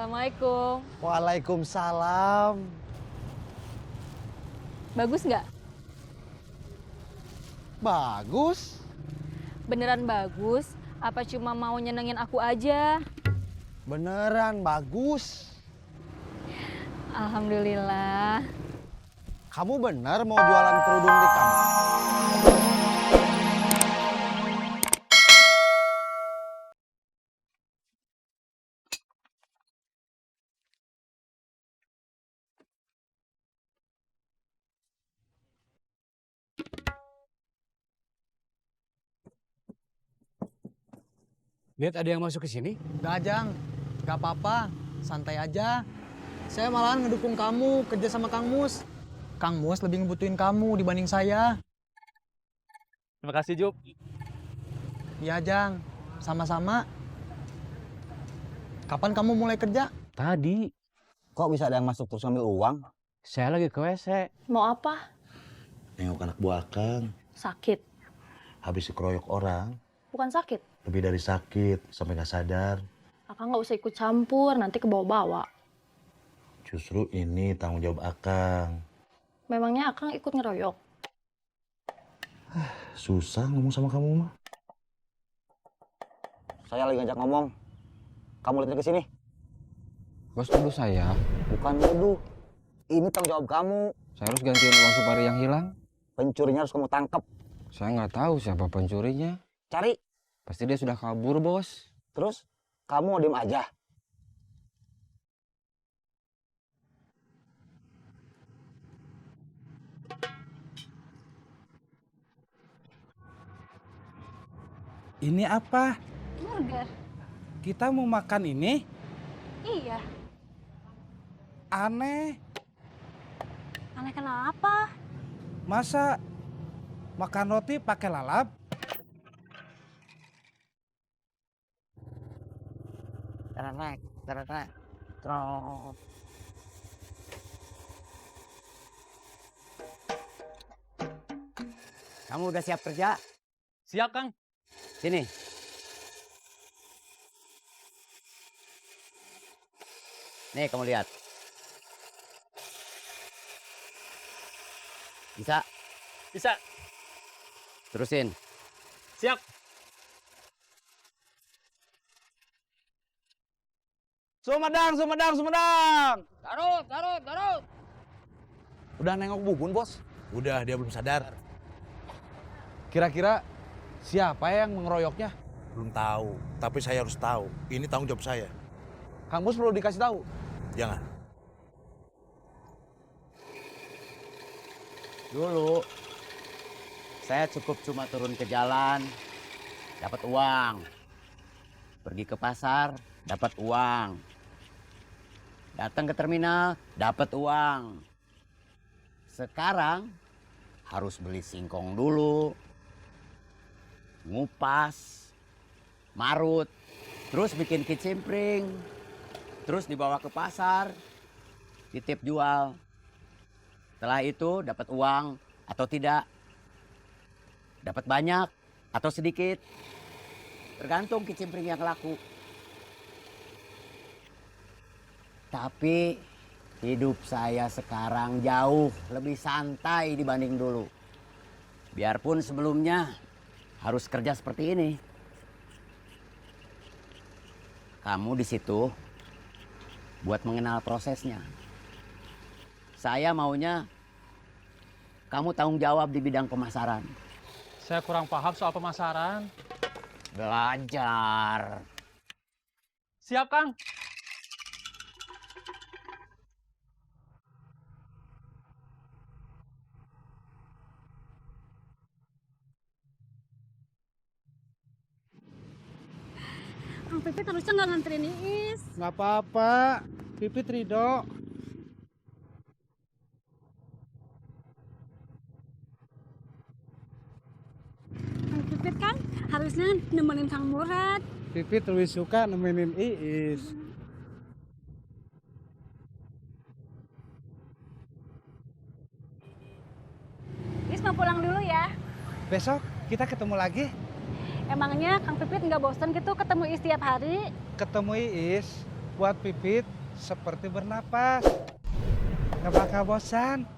Assalamualaikum. Waalaikumsalam. Bagus nggak? Bagus. Beneran bagus? Apa cuma mau nyenengin aku aja? Beneran bagus. Alhamdulillah. Kamu bener mau jualan kerudung di kampung? Lihat ada yang masuk ke sini? Gak, Jang. Gak apa-apa. Santai aja. Saya malahan ngedukung kamu kerja sama Kang Mus. Kang Mus lebih ngebutuhin kamu dibanding saya. Terima kasih, Jup. Iya, Jang. Sama-sama. Kapan kamu mulai kerja? Tadi Kok bisa ada yang masuk terus ngambil uang? saya lagi ke WC. Mau apa? Nengok anak buah Akang, Sakit. habis dikeroyok orang, Bukan sakit. lebih dari sakit, sampai gak sadar. Akang nggak usah ikut campur, nanti kebawa-bawa. Justru ini tanggung jawab Akang. Memangnya Akang ikut ngeroyok? Susah ngomong sama kamu mah. Saya lagi ngajak ngomong. Kamu lihatnya ke sini. Bos tuduh saya. Bukan nuduh. Ini tanggung jawab kamu. Saya harus gantiin uang Supari yang hilang. Pencurinya harus kamu tangkap. Saya nggak tahu siapa pencurinya. Cari. Pasti dia sudah kabur, Bos. Terus kamu mau diem aja. Ini apa? Burger. Kita mau makan ini? Iya. Aneh. Aneh kenapa? Masa makan roti pakai lalap? Kamu udah siap kerja? Siap, Kang. Sini. Nih, kamu lihat. Bisa? Bisa. Terusin. Siap. Sumedang, Sumedang, Sumedang. Garut, garut, garut. Udah nengok Bubun, Bos? Udah, dia belum sadar. Kira-kira siapa yang mengeroyoknya? Belum tahu, tapi saya harus tahu. Ini tanggung jawab saya. Kang Mus perlu dikasih tahu. Jangan. Dulu, saya cukup cuma turun ke jalan, dapat uang. Pergi ke pasar, dapat uang. Datang ke terminal, dapat uang. Sekarang, harus beli singkong dulu. Ngupas, marut, terus bikin kicimpring, terus dibawa ke pasar, titip jual. Setelah itu dapat uang atau tidak, dapat banyak atau sedikit, tergantung kicimpring yang laku. Tapi hidup saya sekarang jauh lebih santai dibanding dulu. Biarpun sebelumnya harus kerja seperti ini. Kamu di situ buat mengenal prosesnya. Saya maunya kamu tanggung jawab di bidang pemasaran. Saya kurang paham soal pemasaran. Belajar. Siap, Kang. Kang Pipit harusnya nggak nganterin Iis. Nggak apa-apa. Pipit ridho. Kang Pipit kan harusnya nemenin Kang Murad. Pipit lebih suka nemenin Iis. Iis mau pulang dulu ya. Besok kita ketemu lagi. Emangnya Kang Pipit nggak bosan gitu ketemu Iis tiap hari? Ketemu Iis buat Pipit seperti bernapas. Gak bakal bosan.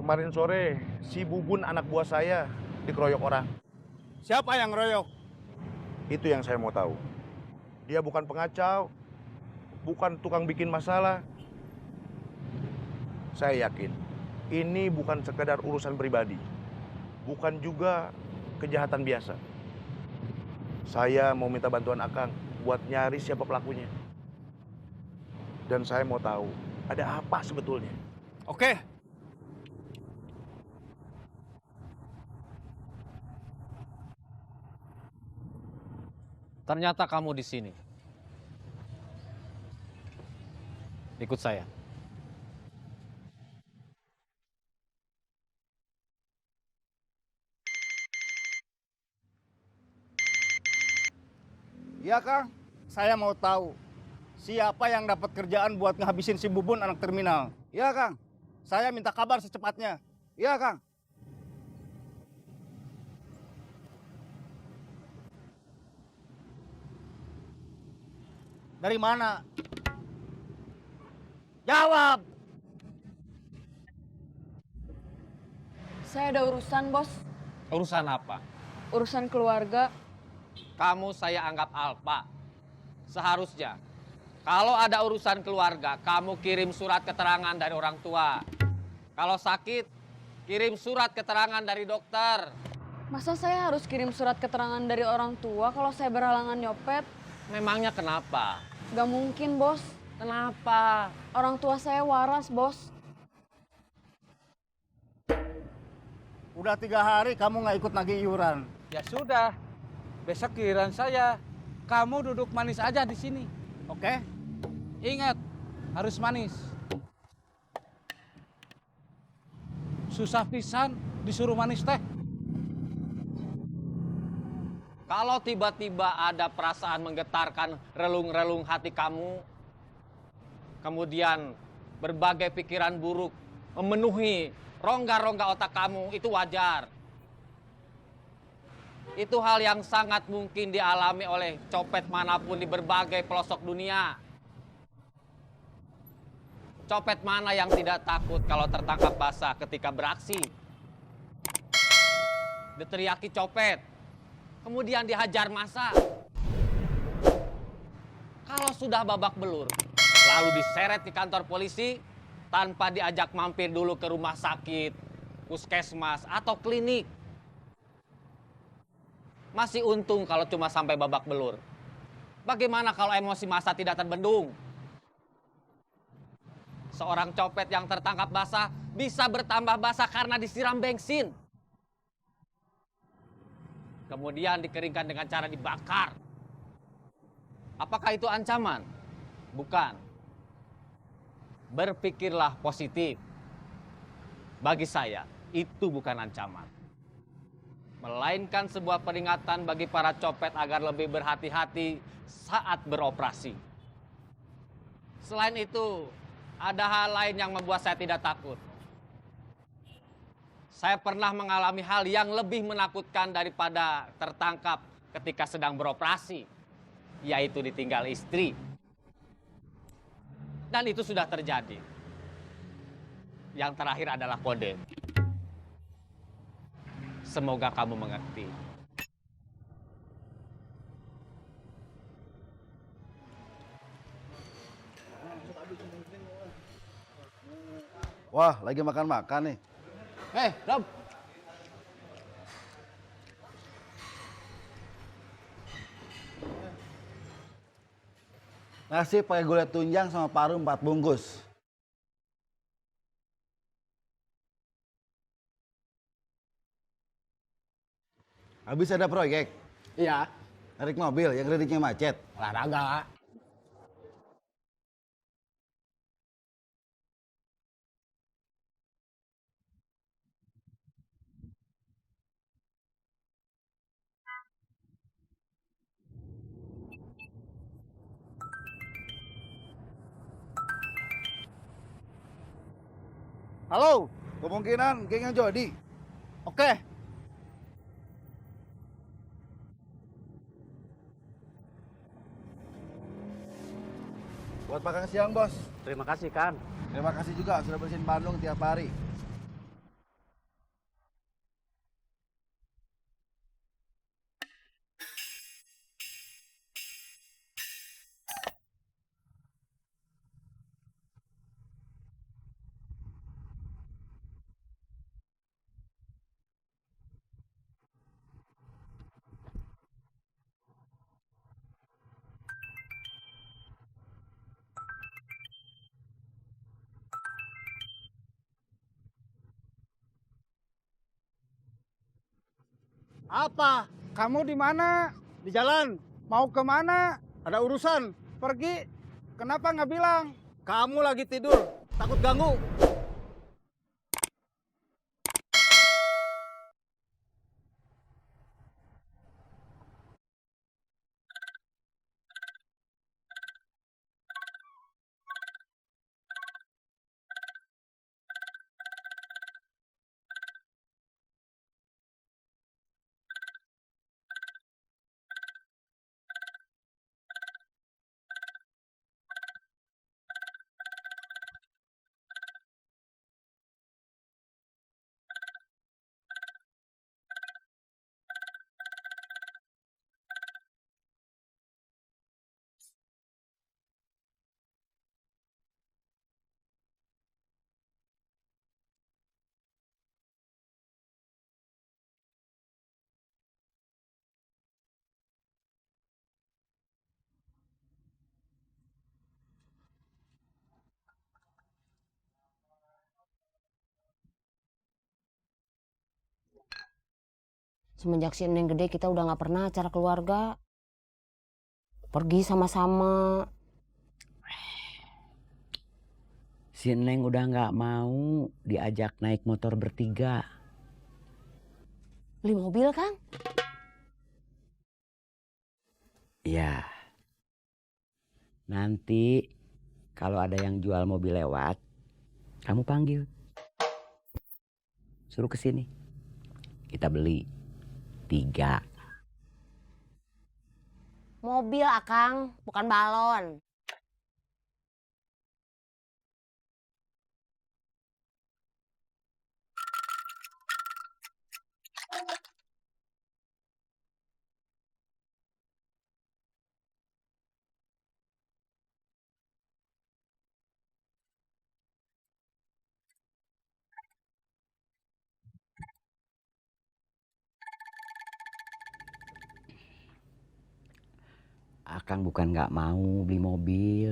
Kemarin sore, si Bubun anak buah saya dikeroyok orang. Siapa yang royok? Itu yang saya mau tahu. Dia bukan pengacau, bukan tukang bikin masalah. Saya yakin, ini bukan sekedar urusan pribadi. Bukan juga kejahatan biasa. Saya mau minta bantuan Akang buat nyari siapa pelakunya. Dan saya mau tahu, ada apa sebetulnya. Oke. Ternyata kamu di sini. Ikut saya. Iya Kang, saya mau tahu siapa yang dapat kerjaan buat ngehabisin si Bubun anak terminal. Iya Kang, saya minta kabar secepatnya. Iya Kang. Dari mana? Jawab. Saya ada urusan, Bos. Urusan apa? Urusan keluarga. Kamu saya anggap alpa. Seharusnya, kalau ada urusan keluarga, kamu kirim surat keterangan dari orang tua. Kalau sakit, kirim surat keterangan dari dokter. Masa saya harus kirim surat keterangan dari orang tua kalau saya berhalangan nyopet? Memangnya kenapa? Gak mungkin, Bos. Kenapa? Orang tua saya waras, Bos. Udah 3 hari kamu nggak ikut nagih iuran. Ya sudah, besok giliran saya. Kamu duduk manis aja di sini. Oke? Ingat, harus manis. Susah pisan disuruh manis teh. Kalau tiba-tiba ada perasaan menggetarkan relung-relung hati kamu, kemudian berbagai pikiran buruk memenuhi rongga-rongga otak kamu, itu wajar. Itu hal yang sangat mungkin dialami oleh copet manapun di berbagai pelosok dunia. Copet mana yang tidak takut kalau tertangkap basah ketika beraksi? Diteriaki copet, kemudian dihajar massa. Kalau sudah babak belur, lalu diseret ke kantor polisi tanpa diajak mampir dulu ke rumah sakit, puskesmas, atau klinik. Masih untung kalau cuma sampai babak belur. Bagaimana kalau emosi massa tidak terbendung? Seorang copet yang tertangkap basah bisa bertambah basah karena disiram bensin. Kemudian dikeringkan dengan cara dibakar. Apakah itu ancaman? Bukan. Berpikirlah positif. Bagi saya, itu bukan ancaman. Melainkan sebuah peringatan bagi para copet agar lebih berhati-hati saat beroperasi. Selain itu, ada hal lain yang membuat saya tidak takut. Saya pernah mengalami hal yang lebih menakutkan daripada tertangkap ketika sedang beroperasi, yaitu ditinggal istri. Dan itu sudah terjadi. Yang terakhir adalah kode. Semoga kamu mengerti. Wah, lagi makan-makan nih. Rob. Nasi pakai gulai tunjang sama paru 4 bungkus. Habis ada proyek, Iya, narik mobil yang kreditnya macet. olahraga. Halo, kemungkinan geng yang Jody. Oke. Buat makan siang, Bos. Terima kasih, Kang. Terima kasih juga sudah bersihin Bandung tiap hari. Apa? Kamu di mana? Di jalan, Mau ke mana? ada urusan. Pergi. Kenapa nggak bilang? Kamu lagi tidur, takut ganggu. Semenjak si Neng gede kita udah gak pernah acara keluarga. Pergi sama-sama. Si Neng udah nggak mau diajak naik motor bertiga. Beli mobil, Kang? Ya. Nanti kalau ada yang jual mobil lewat, kamu panggil. Suruh ke sini. Kita beli 3. Mobil, Akang, bukan balon. Akang bukan nggak mau beli mobil.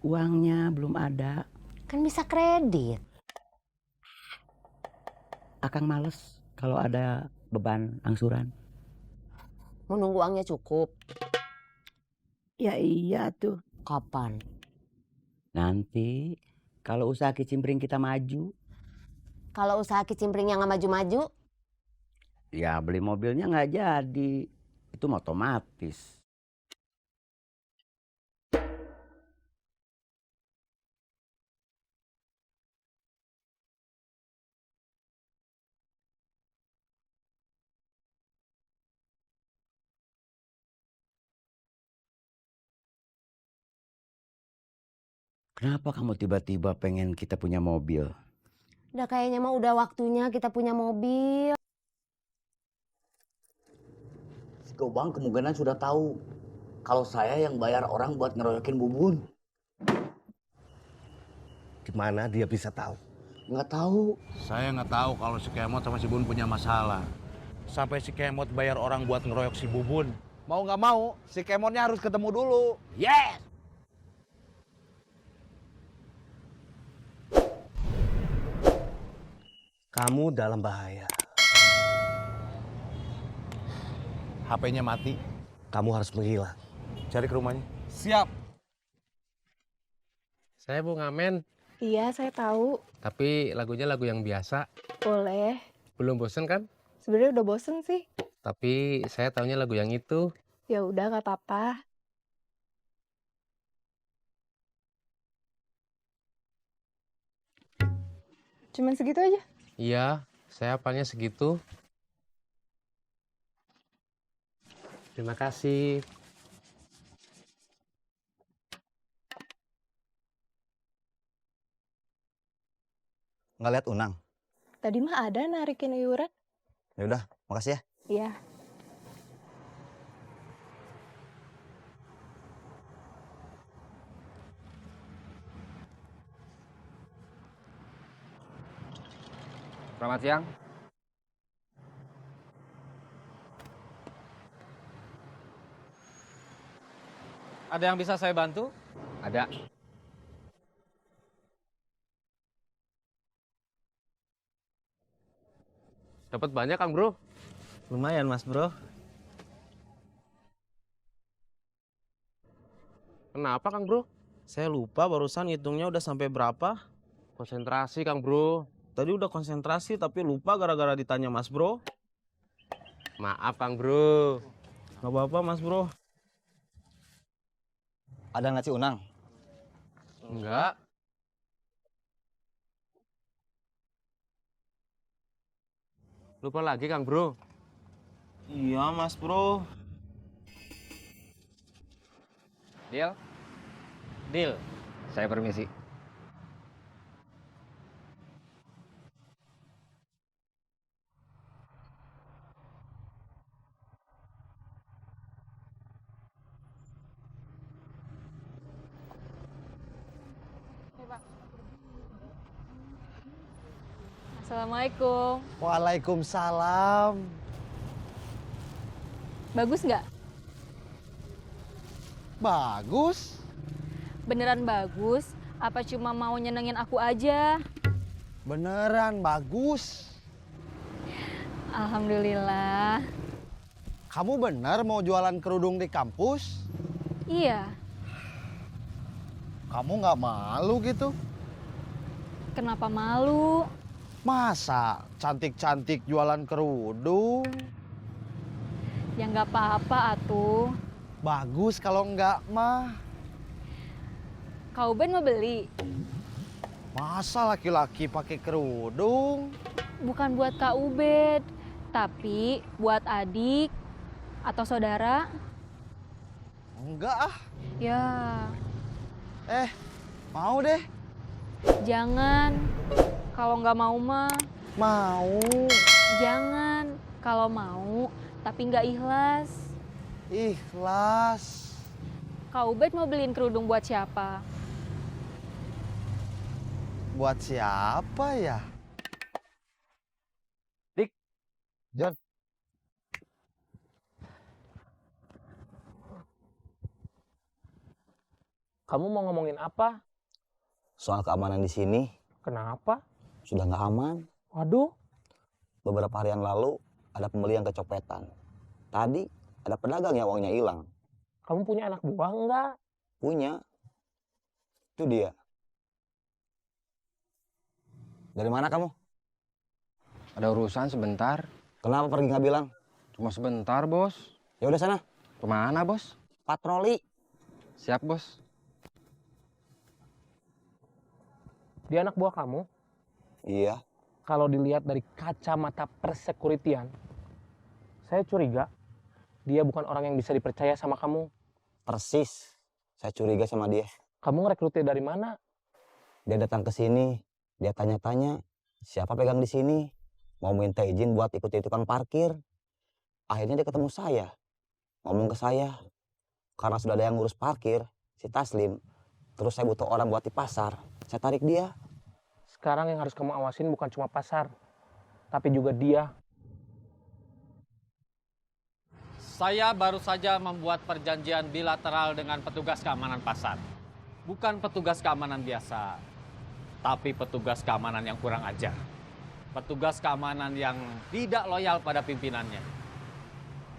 Uangnya belum ada. Kan bisa kredit. Akang males kalau ada beban angsuran. Mau nunggu uangnya cukup. Ya iya tuh. Kapan? Nanti kalau usaha kicimpring kita maju, Kalau usaha kicimpringnya nggak maju-maju, ya beli mobilnya nggak jadi. Itu mah otomatis. Kenapa kamu tiba-tiba pengen kita punya mobil? udah kayaknya mah udah waktunya kita punya mobil. Si Gobang kemungkinan sudah tahu kalau saya yang bayar orang buat ngeroyokin Bubun. Gimana dia bisa tahu? Nggak tahu. Saya nggak tahu kalau si Kemot sama si Bun punya masalah. Sampai si Kemot bayar orang buat ngeroyok si Bubun. Mau nggak mau, si Kemotnya harus ketemu dulu. Yes! Kamu dalam bahaya. HP-nya mati. Kamu harus menghilang. Cari ke rumahnya. Siap. Saya mau ngamen, Iya, saya tahu. tapi lagunya lagu yang biasa. Boleh. Belum bosen kan? Sebenarnya udah bosen sih. Tapi saya taunya lagu yang itu. Ya udah, nggak apa-apa. Cuman segitu aja. Iya, saya hafalnya segitu. Terima kasih. Nggak lihat Unang? Tadi mah ada narikin iuran. Ya udah, makasih ya. Iya. Selamat siang. Ada yang bisa saya bantu? Ada. Dapat banyak, Kang Bro. Lumayan, Mas Bro. Kenapa, Kang Bro? Saya lupa barusan hitungnya udah sampai berapa. Konsentrasi, Kang Bro. Tadi udah konsentrasi tapi lupa gara-gara ditanya Mas Bro. Maaf, Kang Bro. Gak apa-apa, Mas Bro. Ada nggak sih Unang? Enggak. Lupa lagi, Kang Bro. Iya, Mas Bro. Deal? Deal. Saya permisi. Assalamualaikum. Waalaikumsalam. Bagus nggak? Bagus. Beneran bagus? Apa cuma mau nyenengin aku aja? Beneran bagus. Alhamdulillah. Kamu bener mau jualan kerudung di kampus? Iya. Kamu nggak malu gitu? Kenapa malu? Masa cantik-cantik jualan kerudung? Ya nggak apa-apa atuh. Bagus kalau nggak mah. Kau Ben mau beli? Masa laki-laki pakai kerudung? Bukan buat Kak Ubed, tapi buat adik atau saudara. Enggak ah. Ya, Mau deh. jangan. Kalau nggak mau mah, Mau. jangan. Kalau mau, tapi nggak ikhlas. Ikhlas. Kak Ubed mau beliin kerudung buat siapa? Buat siapa ya? Dik. John. Kamu mau ngomongin apa? Soal keamanan di sini Kenapa? sudah nggak aman. Waduh, Beberapa hari yang lalu ada pembeli yang kecopetan. Tadi ada pedagang yang uangnya hilang. kamu punya anak buah enggak? Punya. Itu dia. Dari mana kamu? Ada urusan sebentar. Kenapa pergi nggak bilang? Cuma sebentar, Bos. Ya udah sana. Kemana, Bos? Patroli. Siap, Bos. Dia anak buah kamu? Iya. Kalau dilihat dari kacamata persekuritian, saya curiga dia bukan orang yang bisa dipercaya sama kamu. Persis. Saya curiga sama dia. Kamu ngerekrut dia dari mana? Dia datang ke sini. Dia tanya-tanya siapa pegang di sini. Mau minta izin buat ikut tukang parkir. Akhirnya dia ketemu saya. Ngomong ke saya. Karena sudah ada yang ngurus parkir, si Taslim. Terus saya butuh orang buat di pasar. Saya tarik dia. Sekarang yang harus kamu awasin bukan cuma pasar, tapi juga dia. Saya baru saja membuat perjanjian bilateral dengan petugas keamanan pasar. Bukan petugas keamanan biasa, tapi petugas keamanan yang kurang ajar. Petugas keamanan yang tidak loyal pada pimpinannya.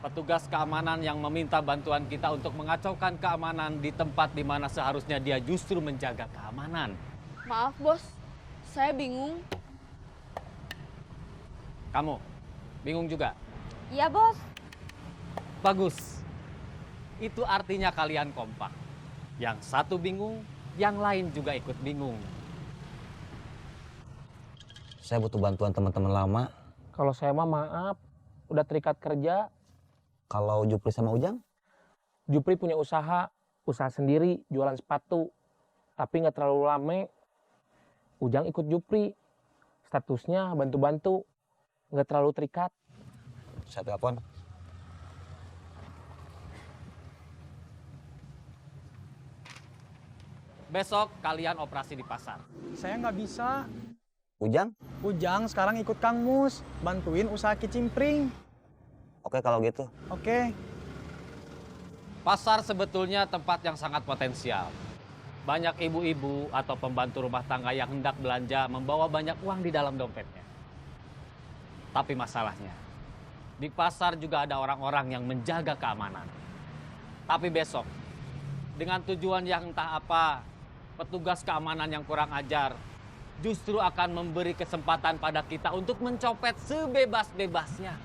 Petugas keamanan yang meminta bantuan kita untuk mengacaukan keamanan di tempat di mana seharusnya dia justru menjaga keamanan. Maaf bos, saya bingung. Kamu bingung juga? Iya bos. Bagus. Itu artinya kalian kompak. Yang satu bingung, yang lain juga ikut bingung. Saya butuh bantuan teman-teman lama. Kalau saya mah maaf, udah terikat kerja. Kalau Jupri sama Ujang? Jupri punya usaha sendiri, jualan sepatu. Tapi nggak terlalu rame. Ujang ikut Jupri. Statusnya bantu-bantu, nggak terlalu terikat. Saya telepon. Besok kalian operasi di pasar. Saya nggak bisa. Ujang? Ujang sekarang ikut Kang Mus, bantuin usaha kicimpring. Oke kalau gitu. Oke. Pasar sebetulnya tempat yang sangat potensial. Banyak ibu-ibu atau pembantu rumah tangga yang hendak belanja membawa banyak uang di dalam dompetnya. Tapi masalahnya, di pasar juga ada orang-orang yang menjaga keamanan. Tapi besok, dengan tujuan yang entah apa, petugas keamanan yang kurang ajar justru akan memberi kesempatan pada kita untuk mencopet sebebas-bebasnya.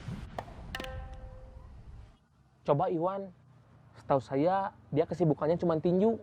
Coba Iwan, setahu saya dia kesibukannya cuma tinju.